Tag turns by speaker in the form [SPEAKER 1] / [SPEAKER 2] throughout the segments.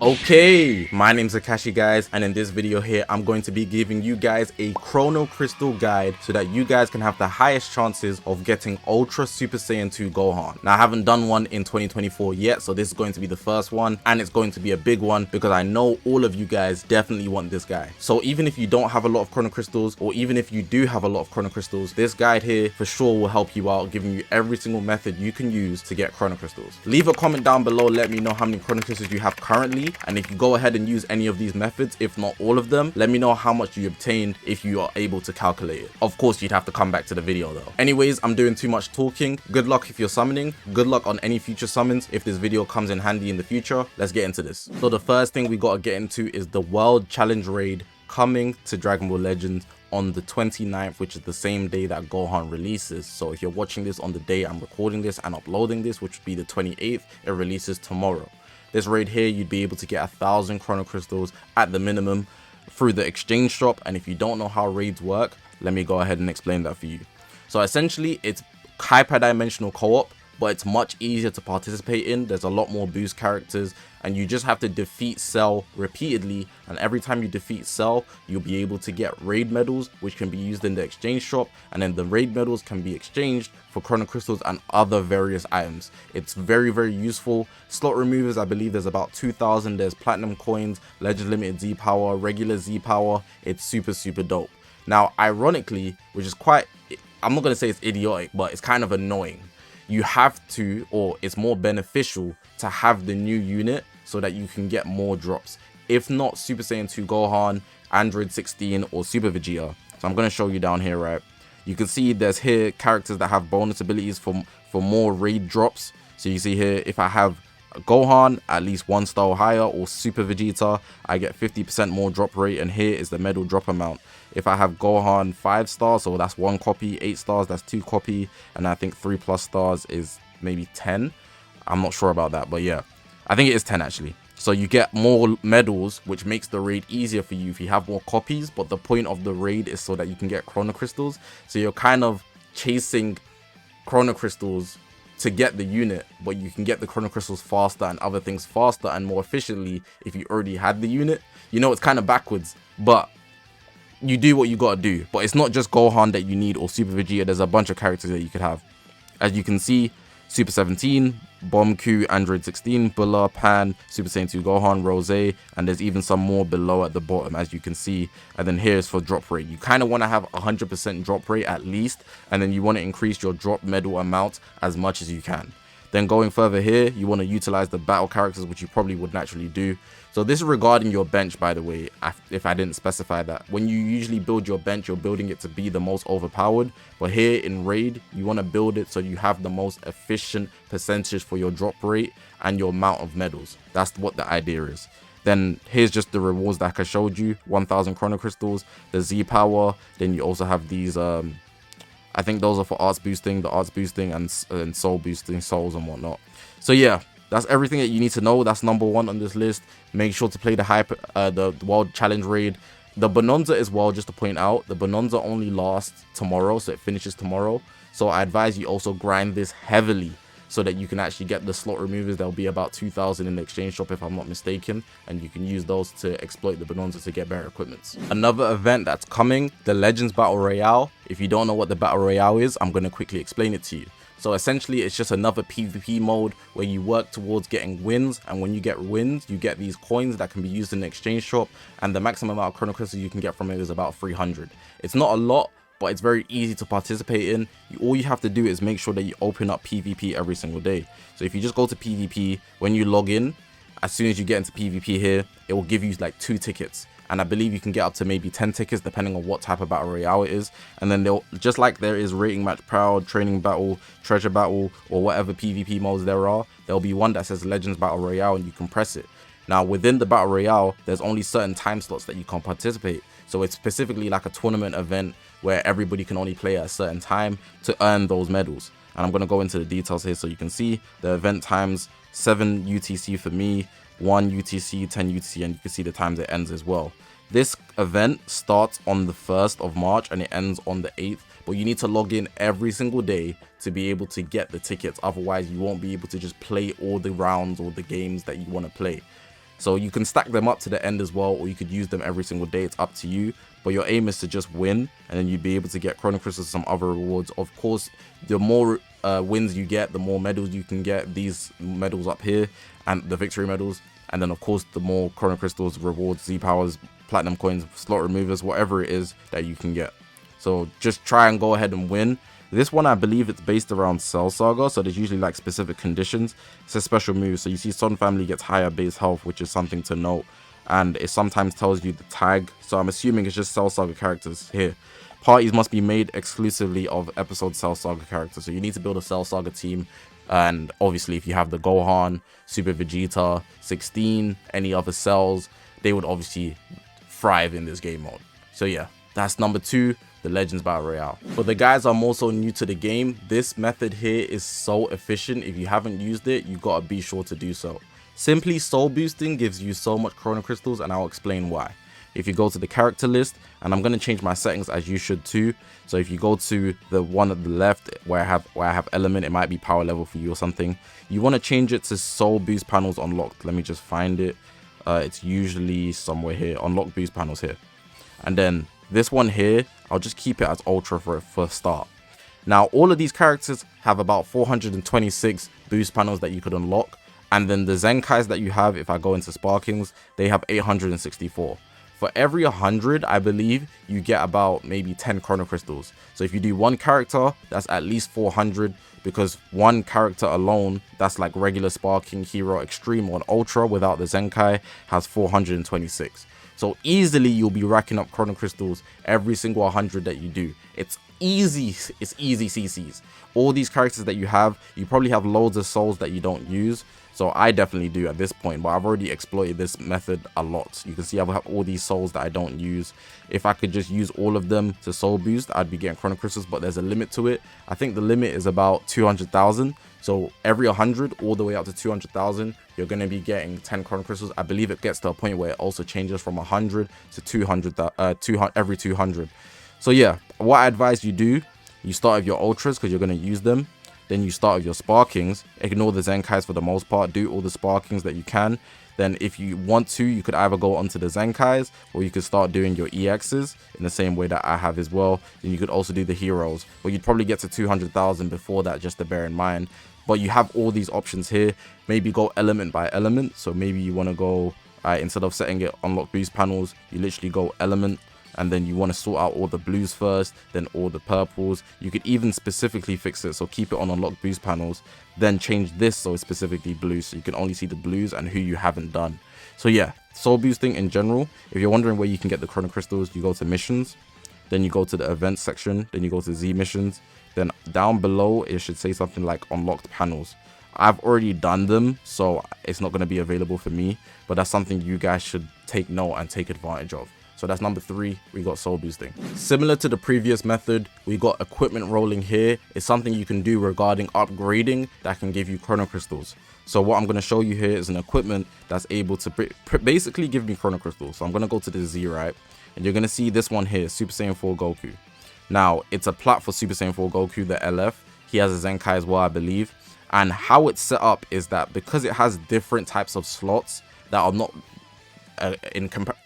[SPEAKER 1] Okay, my name's Zakashi guys, and in this video here I'm going to be giving you guys a chrono crystal guide so that you guys can have the highest chances of getting Ultra Super Saiyan 2 Gohan. Now I haven't done one in 2024 yet, so this is going to be the first one, and it's going to be a big one because I know all of you guys definitely want this guy. So even if you don't have a lot of chrono crystals, or even if you do have a lot of chrono crystals, this guide here for sure will help you out, giving you every single method you can use to get chrono crystals. Leave a comment down below, let me know how many chrono crystals you have currently, and if you go ahead and use any of these methods, if not all of them, let me know how much you obtained if you are able to calculate it. Of course, you'd have to come back to the video though. Anyways, I'm doing too much talking. Good luck if you're summoning. Good luck on any future summons if this video comes in handy in the future. Let's get into this. So the first thing we gotta get into is the World Challenge Raid coming to Dragon Ball Legends on the 29th, which is the same day that Gohan releases. So if you're watching this on the day I'm recording this and uploading this, which would be the 28th, it releases tomorrow. This raid here, you'd be able to get 1,000 chrono crystals at the minimum through the exchange shop. And if you don't know how raids work, let me go ahead and explain that for you. So essentially, it's hyper-dimensional co-op, but it's much easier to participate in. There's a lot more boost characters, and you just have to defeat Cell repeatedly, and every time you defeat Cell, you'll be able to get raid medals, which can be used in the exchange shop, and then the raid medals can be exchanged for chrono crystals and other various items. It's very, very useful. Slot removers, I believe there's about 2,000. There's platinum coins, legend limited Z power, regular Z power. It's super, super dope. Now, ironically, which is quite, I'm not going to say it's idiotic, but it's kind of annoying. You have to, or it's more beneficial to have the new unit so that you can get more drops. If not Super Saiyan 2 Gohan, Android 16, or Super Vegeta. So I'm going to show you down here, right? You can see there's here characters that have bonus abilities for more raid drops. So you see here, if I have Gohan at least 1 star or higher, or Super Vegeta, I get 50% more drop rate, and here is the medal drop amount. If I have Gohan 5 stars, so that's 1 copy, 8 stars, that's 2 copy, and I think 3+ stars is maybe 10. I'm not sure about that, but yeah, I think it is 10 actually. So you get more medals, which makes the raid easier for you if you have more copies, but the point of the raid is so that you can get chrono crystals. So you're kind of chasing chrono crystals to get the unit, but you can get the chrono crystals faster and other things faster and more efficiently if you already had the unit. You know, it's kind of backwards, but you do what you gotta do. But it's not just Gohan that you need, or Super Vegeta. There's a bunch of characters that you could have. As you can see, Super 17, Bomb Q, Android 16, Bulla, Pan, Super Saiyan 2 Gohan, Rose, and there's even some more below at the bottom, as you can see. And then here's for drop rate. You kind of want to have 100% drop rate at least, and then you want to increase your drop medal amount as much as you can. Then going further here, you want to utilize the battle characters, which you probably would naturally do. So this is regarding your bench, by the way, if I didn't specify that. When you usually build your bench, you're building it to be the most overpowered. But here in Raid, you want to build it so you have the most efficient percentage for your drop rate and your amount of medals. That's what the idea is. Then here's just the rewards that I showed you. 1,000 chrono crystals, the Z power. Then you also have these I think those are for arts boosting, and soul boosting, souls and whatnot. So yeah, that's everything that you need to know. That's number 1 on this list. Make sure to play the World Challenge Raid. The Bonanza as well, just to point out, the Bonanza only lasts tomorrow, so it finishes tomorrow. So I advise you also grind this heavily so that you can actually get the slot removers. There'll be about 2,000 in the exchange shop if I'm not mistaken, and you can use those to exploit the Bonanza to get better equipments. Another event that's coming, the Legends Battle Royale. If you don't know what the Battle Royale is, I'm going to quickly explain it to you. So essentially, it's just another PvP mode where you work towards getting wins, and when you get wins, you get these coins that can be used in the exchange shop, and the maximum amount of chrono crystals you can get from it is about 300. It's not a lot, but it's very easy to participate in. All you have to do is make sure that you open up PvP every single day. So if you just go to PvP, when you log in, as soon as you get into PvP here, it will give you like 2 tickets. And I believe you can get up to maybe 10 tickets depending on what type of battle royale it is. And then they'll, just like there is rating match proud, training battle, treasure battle, or whatever PvP modes there are, there'll be one that says Legends Battle Royale, and you can press it. Now within the battle royale, there's only certain time slots that you can participate. So it's specifically like a tournament event where everybody can only play at a certain time to earn those medals. And I'm going to go into the details here so you can see the event times: 7 UTC for me, 1 UTC, 10 UTC, and you can see the times it ends as well. This event starts on the 1st of March and it ends on the 8th, but you need to log in every single day to be able to get the tickets. Otherwise, you won't be able to just play all the rounds or the games that you want to play. So you can stack them up to the end as well, or you could use them every single day. It's up to you. But your aim is to just win, and then you'd be able to get chrono crystals, some other rewards. Of course, the more wins you get, the more medals you can get. These medals up here, and the victory medals. And then of course, the more chrono crystals, rewards, Z powers, platinum coins, slot removers, whatever it is that you can get. So just try and go ahead and win. This one, I believe it's based around Cell Saga, so there's usually like specific conditions. It's a special move, so you see Sun Family gets higher base health, which is something to note. And it sometimes tells you the tag, so I'm assuming it's just Cell Saga characters here. Parties must be made exclusively of episode Cell Saga characters, so you need to build a Cell Saga team. And obviously if you have the Gohan, Super Vegeta, 16, any other cells, they would obviously thrive in this game mode. So yeah, that's number 2, the Legends Battle Royale. For the guys I'm also new to the game, this method here is so efficient. If you haven't used it, you gotta be sure to do so. Simply soul boosting gives you so much chrono crystals, and I'll explain why. If you go to the character list, and I'm going to change my settings as you should too. So if you go to the one at the left where I have element, it might be power level for you or something. You want to change it to soul boost panels unlocked. Let me just find it. It's usually somewhere here, unlock boost panels here. And then this one here, I'll just keep it as ultra for a start. Now all of these characters have about 426 boost panels that you could unlock. And then the Zenkais that you have, if I go into Sparkings, they have 864. For every 100, I believe, you get about maybe 10 chrono crystals. So if you do one character, that's at least 400, because one character alone, that's like regular Sparking, Hero, Extreme, or Ultra without the Zenkai, has 426. So easily you'll be racking up chrono crystals every single 100 that you do. It's easy CCs. All these characters that you have, you probably have loads of souls that you don't use. So I definitely do at this point, but I've already exploited this method a lot. You can see I have all these souls that I don't use. If I could just use all of them to soul boost, I'd be getting chrono crystals, but there's a limit to it. I think the limit is about 200,000. So every 100 all the way up to 200,000, you're going to be getting 10 chrono crystals. I believe it gets to a point where it also changes from 100 to 200, every 200. So yeah, what I advise you do, you start with your ultras because you're going to use them. Then you start with your Sparkings, ignore the Zenkais for the most part, do all the Sparkings that you can. Then if you want to, you could either go onto the Zenkais, or you could start doing your EXs in the same way that I have as well. Then you could also do the Heroes, but you'd probably get to 200,000 before that, just to bear in mind. But you have all these options here. Maybe go element by element. So maybe you want to go, instead of setting it unlock boost panels, you literally go element. And then you want to sort out all the blues first, then all the purples. You could even specifically fix it, so keep it on unlock boost panels, then change this so it's specifically blue, so you can only see the blues and who you haven't done. So yeah, soul boosting in general, if you're wondering where you can get the chrono crystals, you go to missions, then you go to the events section, then you go to Z missions, then down below it should say something like unlocked panels. I've already done them, so it's not going to be available for me, but that's something you guys should take note and take advantage of. So that's number 3, we got soul boosting. Similar to the previous method, we got equipment rolling here. It's something you can do regarding upgrading that can give you chrono crystals. So what I'm going to show you here is an equipment that's able to basically give me chrono crystals. So I'm going to go to the Z, right? And you're going to see this one here, Super Saiyan 4 Goku. Now, it's a plat for Super Saiyan 4 Goku, the LF. He has a Zenkai as well, I believe. And how it's set up is that because it has different types of slots that are not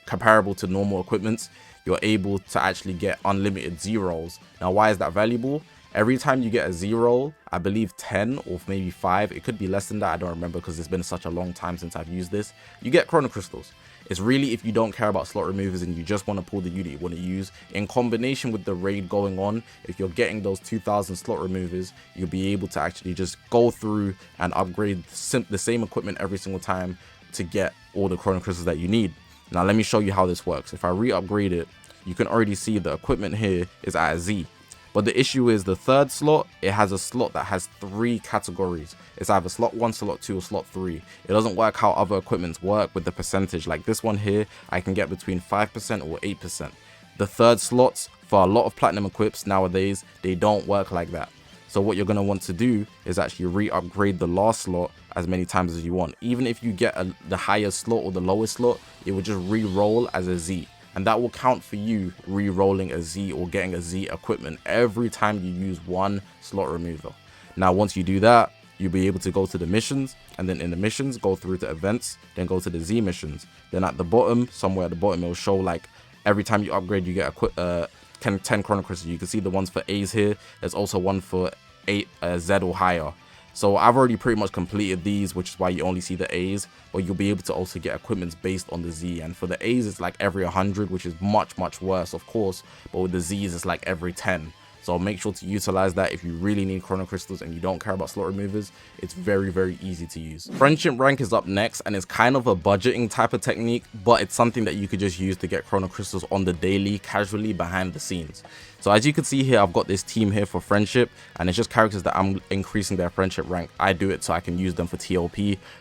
[SPEAKER 1] comparable to normal equipments, you're able to actually get unlimited Z-rolls. Now why is that valuable? Every time you get a Z-roll, I believe 10 or maybe 5, it could be less than that, I don't remember because it's been such a long time since I've used this, you get chrono crystals. It's really if you don't care about slot removers and you just want to pull the unit you want to use, in combination with the raid going on, if you're getting those 2,000 slot removers, you'll be able to actually just go through and upgrade the same equipment every single time to get all the chrono crystals that you need. Now let me show you how this works. If I re-upgrade it, you can already see the equipment here is at a Z. But the issue is the third slot, it has a slot that has 3 categories. It's either slot 1, slot 2, or slot 3. It doesn't work how other equipments work with the percentage. Like this one here, I can get between 5% or 8%. The third slots for a lot of platinum equips nowadays, they don't work like that. So what you're going to want to do is actually re-upgrade the last slot as many times as you want. Even if you get the highest slot or the lowest slot, it will just re-roll as a Z. And that will count for you re-rolling a Z or getting a Z equipment every time you use one slot remover. Now, once you do that, you'll be able to go to the missions, and then in the missions, go through to events, then go to the Z missions. Then at the bottom, somewhere at the bottom, it'll show like every time you upgrade, you get a 10 chrono crystals. You can see the ones for A's here. There's also one for 8 Z or higher. So I've already pretty much completed these, which is why you only see the A's, but you'll be able to also get equipments based on the Z. And for the A's, it's like every 100, which is much worse, of course, but with the Z's, it's like every 10. So make sure to utilize that if you really need chrono crystals and you don't care about slot removers. It's very easy to use. Friendship rank is up next, and it's kind of a budgeting type of technique, but it's something that you could just use to get chrono crystals on the daily, casually behind the scenes. So as you can see here, I've got this team here for friendship, and it's just characters that I'm increasing their friendship rank. I do it so I can use them for TOP,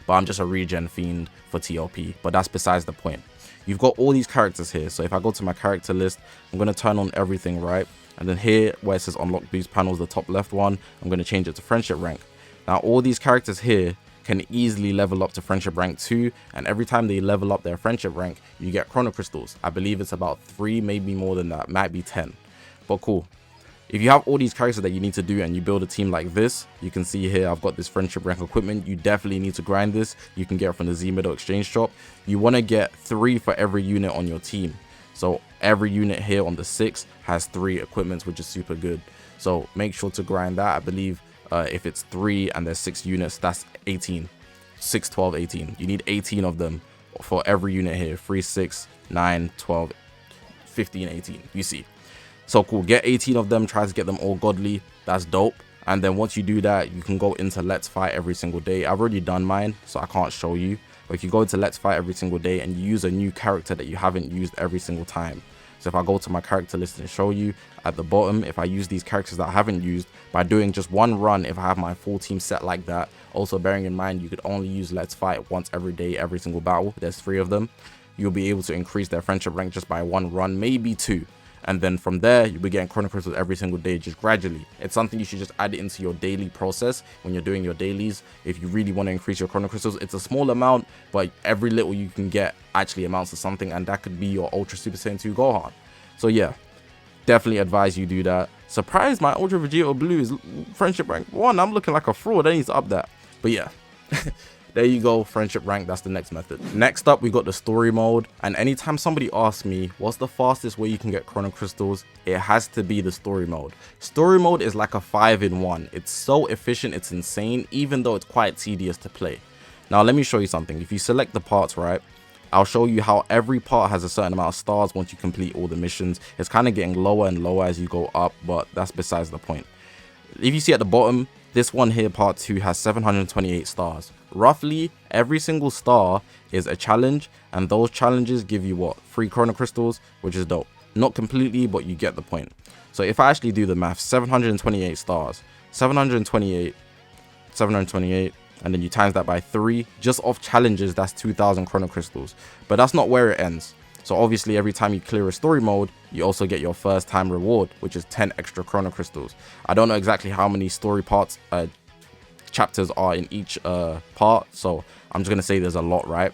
[SPEAKER 1] but I'm just a regen fiend for TOP, but that's besides the point. You've got all these characters here. So if I go to my character list, I'm going to turn on everything, right? And then here where it says unlock boost panels, the top left one, I'm going to change it to friendship rank. Now all these characters here can easily level up to friendship rank 2, and every time they level up their friendship rank, you get chrono crystals. I believe it's about 3, maybe more than that, might be 10, but cool. If you have all these characters that you need to do and you build a team like this, you can see here I've got this friendship rank equipment. You definitely need to grind this. You can get it from the Z Middle exchange shop. You want to get 3 for every unit on your team. So every unit here on the 6 has 3 equipments, which is super good. So make sure to grind that. I believe if it's 3 and there's 6 units, that's 18. 6, 12, 18. You need 18 of them for every unit here. 3, 6, 9, 12, 15, 18. You see. So cool. Get 18 of them. Try to get them all godly. That's dope. And then once you do that, you can go into Let's Fight every single day. I've already done mine, so I can't show you. But if you go into Let's Fight every single day and you use a new character that you haven't used every single time. So if I go to my character list and show you at the bottom, if I use these characters that I haven't used by doing just one run, if I have my full team set like that, also bearing in mind you could only use Let's Fight once every day, every single battle. There's 3 of them. You'll be able to increase their friendship rank just by 1 run, maybe 2. And then from there, you'll be getting chrono crystals every single day, just gradually. It's something you should just add it into your daily process when you're doing your dailies. If you really want to increase your chrono crystals, it's a small amount, but every little you can get actually amounts to something, and that could be your Ultra Super Saiyan 2 Gohan. So yeah, definitely advise you do that. Surprised my Ultra Vegeta Blue is friendship rank 1. I'm looking like a fraud. I need to up that. But yeah. There you go, friendship rank, that's the next method. Next up, we got the story mode. And anytime somebody asks me, what's the fastest way you can get chrono crystals? It has to be the story mode. Story mode is like a 5-in-1. It's so efficient, it's insane, even though it's quite tedious to play. Now, let me show you something. If you select the parts, right, I'll show you how every part has a certain amount of stars once you complete all the missions. It's kind of getting lower and lower as you go up, but that's besides the point. If you see at the bottom, this one here, part 2, has 728 stars. Roughly, every single star is a challenge, and those challenges give you what? 3 chrono crystals, which is dope. Not completely, but you get the point. So if I actually do the math, 728 stars, 728, and then you times that by 3, just off challenges, that's 2,000 chrono crystals. But that's not where it ends. So obviously every time you clear a story mode, you also get your first time reward, which is 10 extra chrono crystals. I don't know exactly how many story parts chapters are in each part, so I'm just gonna say there's a lot, right?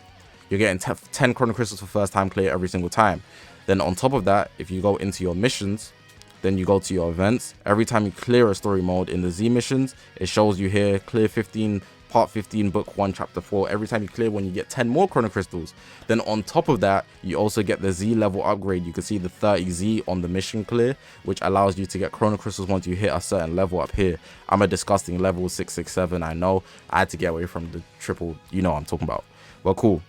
[SPEAKER 1] You're getting 10 chrono crystals for first time clear every single time. Then on top of that, if you go into your missions, then you go to your events. Every time you clear a story mode in the Z missions, it shows you here clear 15, part 15, book 1, chapter 4. Every time you clear one, you get 10 more chrono crystals. Then on top of that, you also get the Z level upgrade. You can see the 30Z on the mission clear, which allows you to get chrono crystals once you hit a certain level up here. I'm a disgusting level 667. I know I had to get away from the triple, you know what I'm talking about. Well, cool,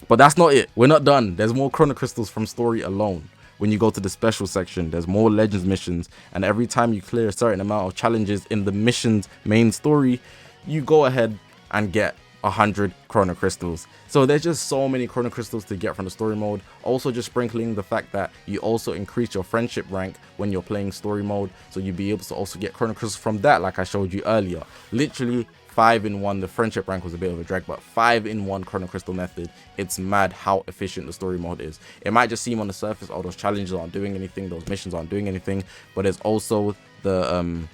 [SPEAKER 1] but that's not it. We're not done. There's more chrono crystals from story alone. When you go to the special section, there's more legends missions, and every time you clear a certain amount of challenges in the mission's main story, you go ahead and get 100 chrono crystals. So there's just so many chrono crystals to get from the story mode. Also just sprinkling the fact that you also increase your friendship rank when you're playing story mode, so you'll be able to also get chrono crystals from that, like I showed you earlier. Literally 5-in-1. The friendship rank was a bit of a drag, but 5-in-1 chrono crystal method. It's mad how efficient the story mode is. It might just seem on the surface, oh, those challenges aren't doing anything, those missions aren't doing anything, but there's also the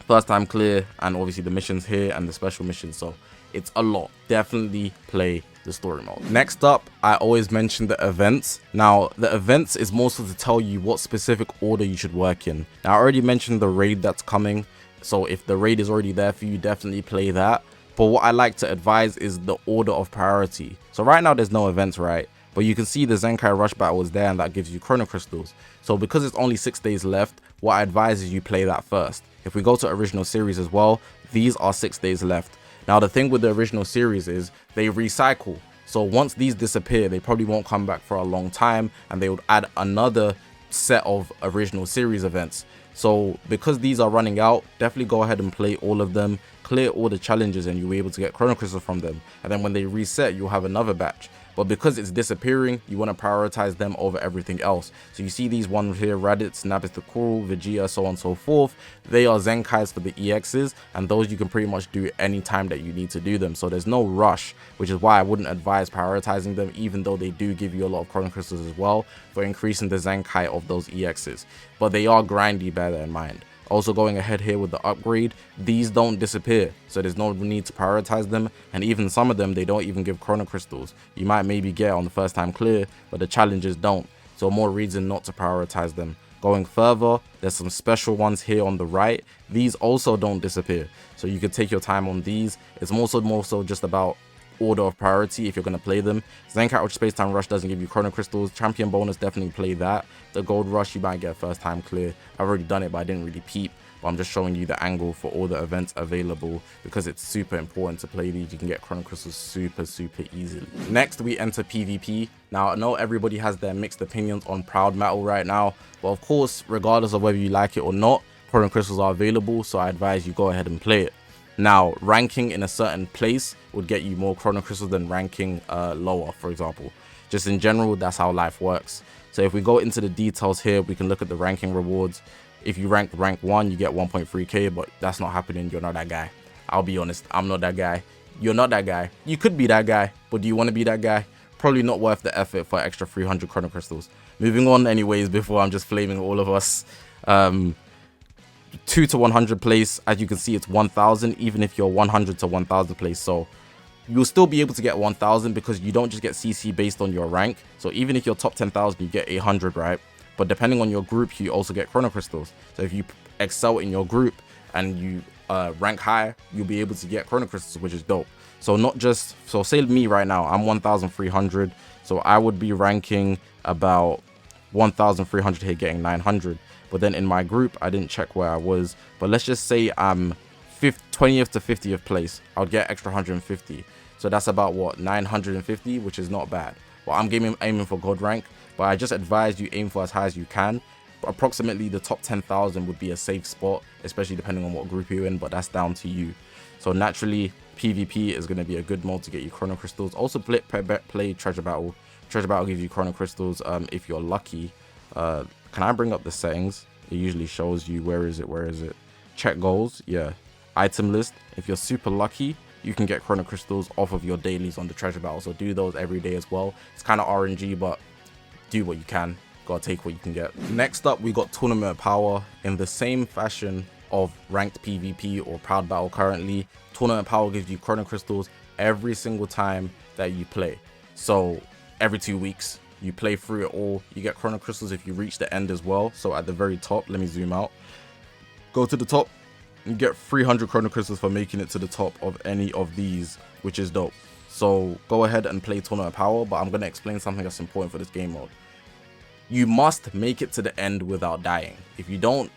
[SPEAKER 1] first time clear, and obviously the missions here and the special missions. So it's a lot. Definitely play the story mode. Next up, I always mention the events. Now the events is more so to tell you what specific order you should work in. Now I already mentioned the raid that's coming. So if the raid is already there for you, definitely play that. But what I like to advise is the order of priority. So right now there's no events, right? But you can see the Zenkai Rush battle is there and that gives you chrono crystals. So because it's only 6 days left, what I advise is you play that first. If we go to original series as well, these are 6 days left. Now the thing with the original series is they recycle. So once these disappear, they probably won't come back for a long time, and they would add another set of original series events. So because these are running out, definitely go ahead and play all of them, clear all the challenges, and you'll be able to get chrono crystals from them. And then when they reset, you'll have another batch. But because it's disappearing, you want to prioritize them over everything else. So you see these ones here, Raditz, Nabis the Coral, Vegeta, so on and so forth. They are Zenkais for the EXs, and those you can pretty much do any time that you need to do them. So there's no rush, which is why I wouldn't advise prioritizing them, even though they do give you a lot of chrono crystals as well for increasing the Zenkai of those EXs. But they are grindy, bear that in mind. Also going ahead here with the upgrade, these don't disappear, so there's no need to prioritize them, and even some of them, they don't even give chrono crystals. You might maybe get on the first time clear, but the challenges don't, so more reason not to prioritize them. Going further, there's some special ones here on the right. These also don't disappear, so you can take your time on these. It's more so just about order of priority if you're going to play them. Zenkai Ultra Space Time Rush doesn't give you chrono crystals. Champion bonus, definitely play that. The Gold Rush, you might get first time clear. I've already done it, but I didn't really peep. But I'm just showing you the angle for all the events available because it's super important to play these. You can get chrono crystals super easily. Next, we enter PvP. Now, I know everybody has their mixed opinions on Proud Metal right now, but of course, regardless of whether you like it or not, chrono crystals are available, so I advise you go ahead and play it. Now, ranking in a certain place would get you more chrono crystals than ranking lower, for example. Just in general, that's how life works. So if we go into the details here, we can look at the ranking rewards. If you rank 1, you get 1.3k, but that's not happening. You're not that guy. I'll be honest, I'm not that guy. You're not that guy. You could be that guy, but do you want to be that guy? Probably not worth the effort for extra 300 chrono crystals. Moving on anyways, before I'm just flaming all of us. 2 to 100 place, as you can see, it's 1000, even if you're 100 to 1000 place. So you'll still be able to get 1000 because you don't just get CC based on your rank. So even if you're top 10,000, you get 800, right? But depending on your group, you also get chrono crystals. So if you excel in your group and you rank high, you'll be able to get chrono crystals, which is dope. So not just, so say me right now, I'm 1300, so I would be ranking about 1300 here, getting 900. But then in my group, I didn't check where I was, but let's just say I'm 20th to 50th place. I'll get extra 150. So that's about what, 950, which is not bad. Well, I'm aiming for gold rank, but I just advise you aim for as high as you can. Approximately the top 10,000 would be a safe spot, especially depending on what group you're in, but that's down to you. So naturally, PvP is going to be a good mode to get you chrono crystals. Also play treasure battle. Treasure battle gives you chrono crystals if you're lucky. Can I bring up the settings? It usually shows you where is it. Check goals, yeah. Item list. If you're super lucky, you can get chrono crystals off of your dailies on the treasure battle, so do those every day as well. It's kind of RNG, but do what you can. Gotta take what you can get. Next up, we got Tournament of Power. In the same fashion of ranked PvP or Proud Battle currently, Tournament of Power gives you chrono crystals every single time that you play. So every 2 weeks, you play through it all, you get chrono crystals if you reach the end as well. So at the very top, let me zoom out, go to the top, you get 300 chrono crystals for making it to the top of any of these, which is dope. So go ahead and play Tournament of Power, but I'm going to explain something that's important for this game mode. You must make it to the end without dying. If you don't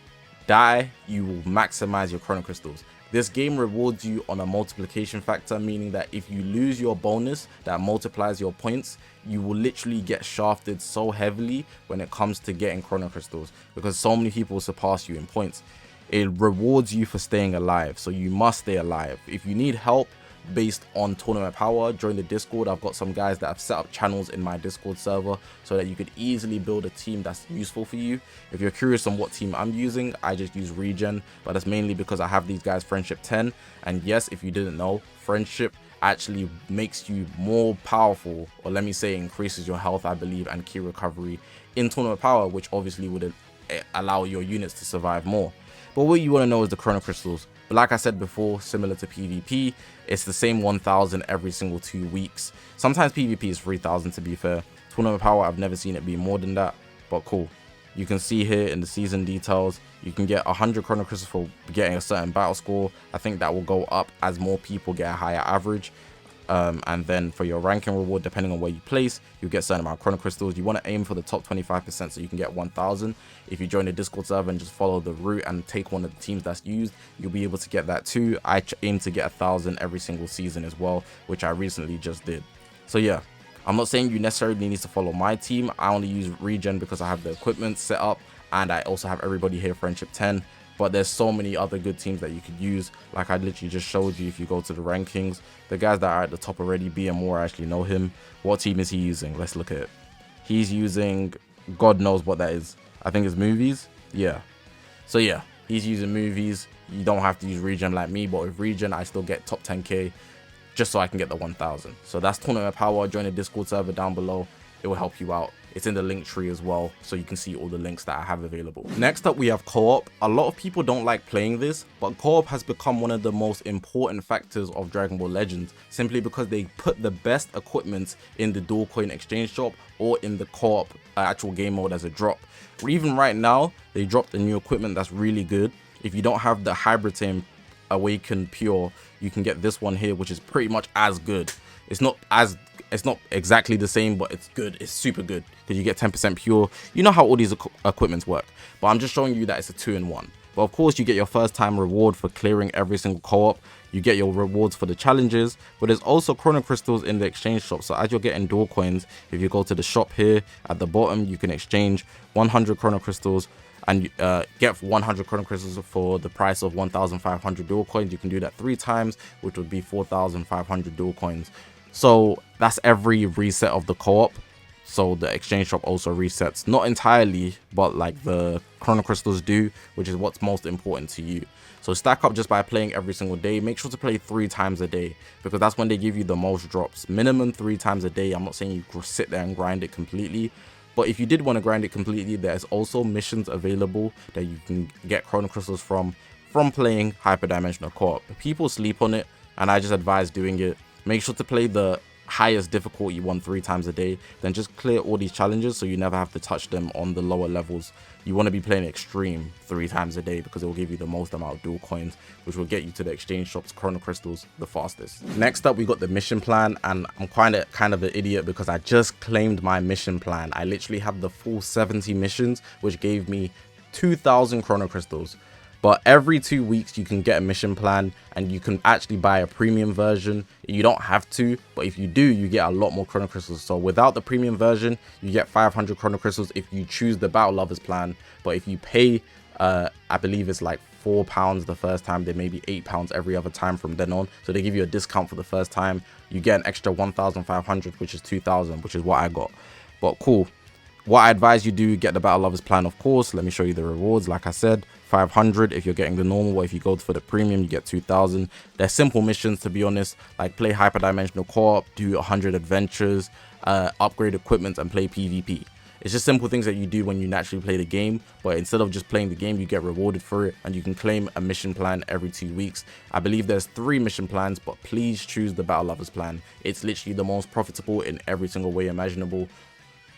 [SPEAKER 1] die, you will maximize your chrono crystals. This game rewards you on a multiplication factor, meaning that if you lose your bonus that multiplies your points, you will literally get shafted so heavily when it comes to getting chrono crystals, because so many people will surpass you in points. It rewards you for staying alive, so you must stay alive. If you need help based on Tournament Power, join the Discord. I've got some guys that have set up channels in my Discord server so that you could easily build a team that's useful for you. If you're curious on what team I'm using, I just use Regen, but that's mainly because I have these guys Friendship 10, and yes, if you didn't know, Friendship actually makes you more powerful, or let me say increases your health, I believe, and key recovery in Tournament Power, which obviously would allow your units to survive more. But what you want to know is the chrono crystals. But like I said before, similar to PvP, it's the same 1000 every single 2 weeks. Sometimes PvP is 3000 to be fair. Tournament Power, I've never seen it be more than that, but cool. You can see here in the season details, you can get 100 chrono crystals for getting a certain battle score. I think that will go up as more people get a higher average. And then for your ranking reward, depending on where you place, you get a certain amount of chrono crystals. You want to aim for the top 25% so you can get 1000. If you join the Discord server and just follow the route and take one of the teams that's used, you'll be able to get that too. I aim to get 1000 every single season as well, which I recently just did. So yeah, I'm not saying you necessarily need to follow my team. I only use regen because I have the equipment set up, and I also have everybody here friendship 10. But there's so many other good teams that you could use. Like I literally just showed you, if you go to the rankings, the guys that are at the top already, BM Moore, I actually know him. What team is he using? Let's look at it. He's using, God knows what that is. I think it's movies. Yeah. So yeah, he's using movies. You don't have to use regen like me, but with regen, I still get top 10k just so I can get the 1000. So that's Tournament Power. Join the Discord server down below. It will help you out. It's in the link tree as well, so you can see all the links that I have available. Next up, we have co-op. A lot of people don't like playing this, but co-op has become one of the most important factors of Dragon Ball Legends, simply because they put the best equipment in the dual coin exchange shop or in the co-op actual game mode as a drop. Or even right now, they dropped a new equipment that's really good. If you don't have the Hybrid Tame Awakened Pure, you can get this one here, which is pretty much as good. It's not exactly the same, but it's good. It's super good because you get 10% pure. You know how all these equipments work, but I'm just showing you that it's a 2-in-1. But of course, you get your first time reward for clearing every single co-op. You get your rewards for the challenges, but there's also chrono crystals in the exchange shop. So as you're getting dual coins, if you go to the shop here at the bottom, you can exchange 100 chrono crystals and get 100 chrono crystals for the price of 1,500 dual coins. You can do that 3 times, which would be 4,500 dual coins. So that's every reset of the co-op. So the exchange shop also resets, not entirely, but like the chrono crystals do, which is what's most important to you. So stack up just by playing every single day. Make sure to play 3 times a day, because that's when they give you the most drops. Minimum 3 times a day. I'm not saying you sit there and grind it completely, but if you did want to grind it completely, there's also missions available that you can get chrono crystals from playing hyperdimensional co-op. People sleep on it, and I just advise doing it. Make sure to play the highest difficulty one 3 times a day, then just clear all these challenges so you never have to touch them on the lower levels. You want to be playing extreme 3 times a day because it will give you the most amount of dual coins, which will get you to the exchange shop's chrono crystals the fastest. Next up, we got the mission plan, and I'm kind of an idiot because I just claimed my mission plan. I literally have the full 70 missions, which gave me 2,000 chrono crystals. But every 2 weeks you can get a mission plan, and you can actually buy a premium version. You don't have to, but if you do, you get a lot more chrono crystals. So without the premium version, you get 500 chrono crystals if you choose the Battle Lovers plan. But if you pay, I believe it's like £4 the first time, then maybe £8 every other time from then on. So they give you a discount for the first time. You get an extra 1,500, which is 2,000, which is what I got. But cool. What I advise you do, get the Battle Lovers plan, of course. Let me show you the rewards. Like I said, 500 if you're getting the normal, or if you go for the premium, you get 2,000. They're simple missions, to be honest, like play hyperdimensional co-op, do 100 adventures, upgrade equipment, and play PvP. It's just simple things that you do when you naturally play the game, but instead of just playing the game, you get rewarded for it, and you can claim a mission plan every 2 weeks. I believe there's 3 mission plans, but please choose the Battle Lovers plan. It's literally the most profitable in every single way imaginable.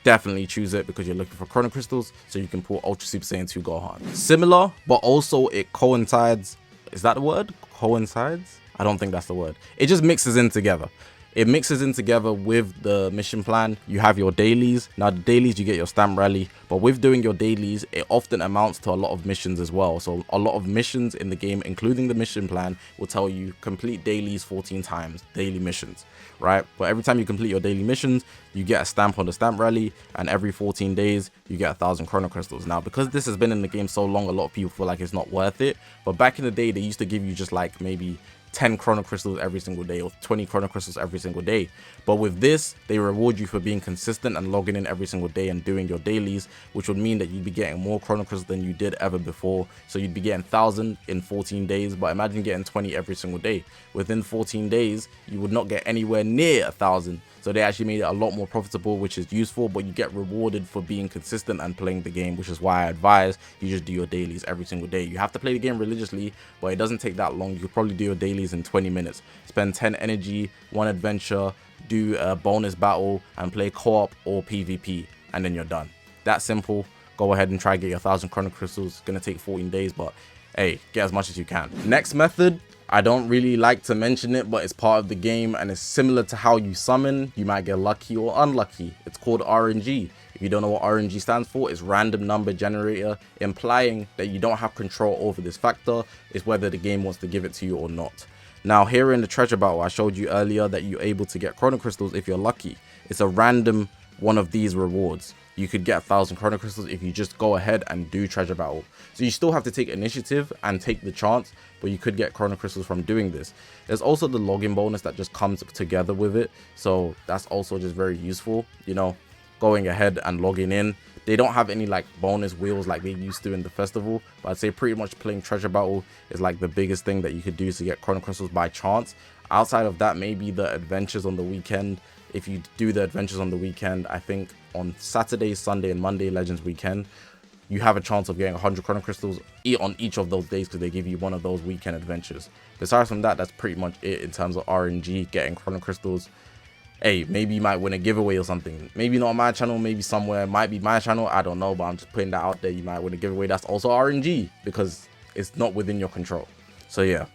[SPEAKER 1] Definitely choose it because you're looking for chrono crystals so you can pull Ultra Super Saiyan 2 Gohan. Similar, but also it coincides. Is that the word? Coincides? I don't think that's the word. It just mixes in together. It mixes in together with the mission plan. You have your dailies. Now the dailies, you get your stamp rally, but with doing your dailies, it often amounts to a lot of missions as well. So a lot of missions in the game, including the mission plan, will tell you complete dailies 14 times, daily missions, right? But every time you complete your daily missions, you get a stamp on the stamp rally, and every 14 days, you get 1,000 chrono crystals. Now, because this has been in the game so long, a lot of people feel like it's not worth it. But back in the day, they used to give you just like maybe 10 chrono crystals every single day, or 20 chrono crystals every single day. But with this, they reward you for being consistent and logging in every single day and doing your dailies, which would mean that you'd be getting more chrono crystals than you did ever before. So you'd be getting 1,000 in 14 days, but imagine getting 20 every single day. Within 14 days, you would not get anywhere near 1,000. So they actually made it a lot more profitable, which is useful, but you get rewarded for being consistent and playing the game, which is why I advise you just do your dailies every single day. You have to play the game religiously, but it doesn't take that long. You could probably do your dailies in 20 minutes. Spend 10 energy, 1 adventure, do a bonus battle, and play co-op or PvP, and then you're done. That simple. go ahead and try to get your 1,000 chrono crystals. It's gonna take 14 days, but hey, get as much as you can. Next method, I don't really like to mention it, but it's part of the game and it's similar to how you summon. You might get lucky or unlucky. It's called RNG. If you don't know what RNG stands for, it's random number generator, implying that you don't have control over this factor. It's whether the game wants to give it to you or not. Now here in the treasure battle, I showed you earlier that you're able to get chrono crystals if you're lucky. It's a random one of these rewards. You could get 1,000 chrono crystals if you just go ahead and do treasure battle. So you still have to take initiative and take the chance, but you could get chrono crystals from doing this. There's also the login bonus that just comes together with it, so that's also just very useful, you know, going ahead and logging in. They don't have any like bonus wheels like they used to in the festival, but I'd say pretty much playing treasure battle is like the biggest thing that you could do to get chrono crystals by chance. Outside of that, maybe the adventures on the weekend. If you do the adventures on the weekend, I think on Saturday, Sunday, and Monday, Legends weekend, you have a chance of getting 100 chrono crystals on each of those days because they give you one of those weekend adventures. Besides from that, that's pretty much it in terms of RNG, getting chrono crystals. Hey, maybe you might win a giveaway or something. Maybe not on my channel, maybe somewhere. It might be my channel, I don't know, but I'm just putting that out there. You might win a giveaway. That's also RNG because it's not within your control. So yeah,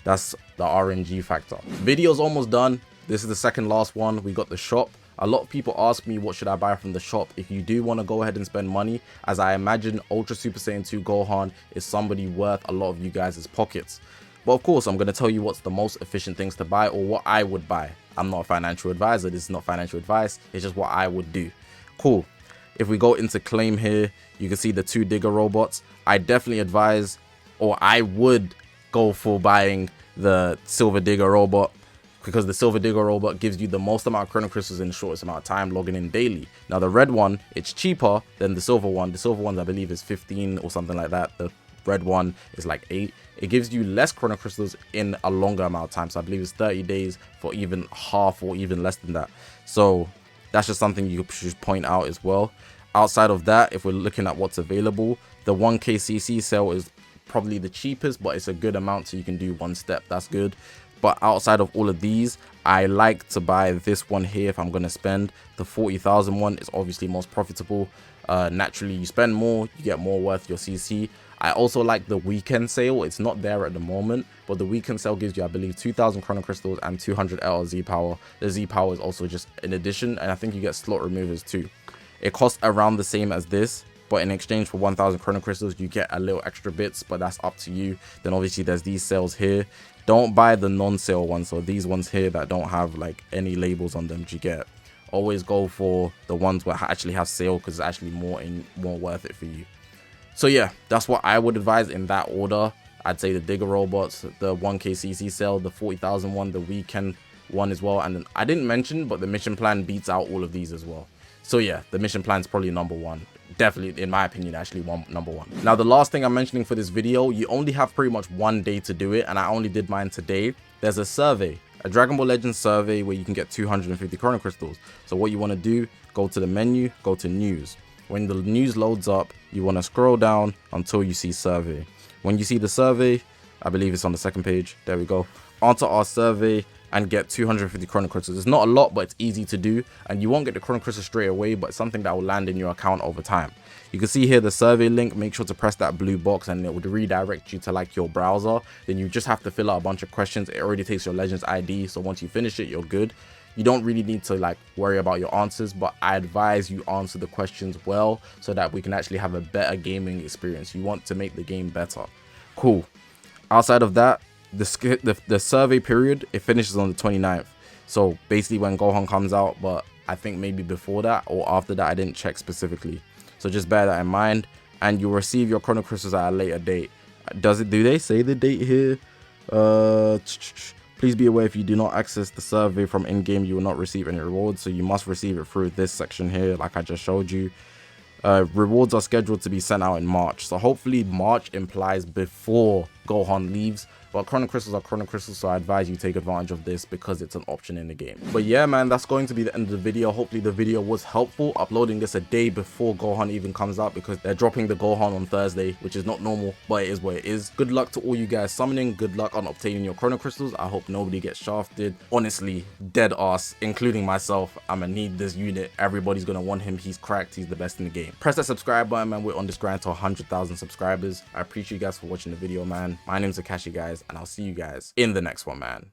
[SPEAKER 1] that's the RNG factor. Video's almost done. This is the second last one. We got the shop. A lot of people ask me what should I buy from the shop. If you do want to go ahead and spend money, as I imagine Ultra Super Saiyan 2 Gohan is somebody worth a lot of you guys' pockets. But of course, I'm going to tell you what's the most efficient things to buy or what I would buy. I'm not a financial advisor. This is not financial advice. It's just what I would do. Cool. If we go into claim here, you can see the 2 digger robots. I definitely advise, or I would go for buying the silver digger robot, because the silver digger robot gives you the most amount of chrono crystals in the shortest amount of time, logging in daily. Now the red one, it's cheaper than the silver one. The silver one I believe is 15 or something like that. The red one is like 8. It gives you less chrono crystals in a longer amount of time, so I believe it's 30 days for even half or even less than that. So that's just something you should point out as well. Outside of that, if we're looking at what's available, the 1k cc sale is probably the cheapest, but it's a good amount, so you can do one step. That's good. But outside of all of these, I like to buy this one here if I'm going to spend. The 40,000 one is obviously most profitable. Naturally, you spend more, you get more worth your CC. I also like the weekend sale. It's not there at the moment, but the weekend sale gives you, I believe, 2,000 chrono crystals and 200 LL Z power. The Z power is also just an addition, and I think you get slot removers too. It costs around the same as this, but in exchange for 1,000 chrono crystals, you get a little extra bits, but that's up to you. Then obviously there's these sales here. Don't buy the non-sale ones, so these ones here that don't have like any labels on them. You get, always go for the ones that actually have sale because it's actually more worth it for you. So yeah, that's what I would advise in that order. I'd say the digger robots, the 1k cc sale, the 40,000 one, the weekend one as well, and then I didn't mention, but the mission plan beats out all of these as well. So yeah, the mission plan is probably number one. Definitely, in my opinion, actually number one. Now, the last thing I'm mentioning for this video, you only have pretty much one day to do it, and I only did mine today. There's a survey, a Dragon Ball Legends survey where you can get 250 chrono crystals. So what you want to do, go to the menu, go to news. When the news loads up, you want to scroll down until you see survey. When you see the survey, I believe it's on the second page. There we go. Answer our survey and get 250 chrono crystals. It's not a lot, but it's easy to do, and you won't get the chrono crystals straight away, but it's something that will land in your account over time. You can see here the survey link. Make sure to press that blue box and it would redirect you to like your browser. Then you just have to fill out a bunch of questions. It already takes your Legends ID, so once you finish it, you're good. You don't really need to like worry about your answers, but I advise you answer the questions well so that we can actually have a better gaming experience. You want to make the game better. Cool. Outside of that, the survey period, it finishes on the 29th. So basically when Gohan comes out, but I think maybe before that or after that, I didn't check specifically. So just bear that in mind, and you'll receive your chrono crystals at a later date. Do they say the date here? Please be aware, if you do not access the survey from in-game, you will not receive any rewards. So you must receive it through this section here, like I just showed you. Rewards are scheduled to be sent out in March. So hopefully March implies before Gohan leaves. But chrono crystals are chrono crystals, so I advise you take advantage of this because it's an option in the game. But yeah, man, that's going to be the end of the video. Hopefully the video was helpful. Uploading this a day before Gohan even comes out because they're dropping the Gohan on Thursday, which is not normal, but it is what it is. Good luck to all you guys summoning. Good luck on obtaining your chrono crystals. I hope nobody gets shafted. Honestly, dead ass, including myself. I'm gonna need this unit. Everybody's gonna want him. He's cracked. He's the best in the game. Press that subscribe button, man. We're on this grind to 100,000 subscribers. I appreciate you guys for watching the video, man. My name's Zakashi, guys, and I'll see you guys in the next one, man.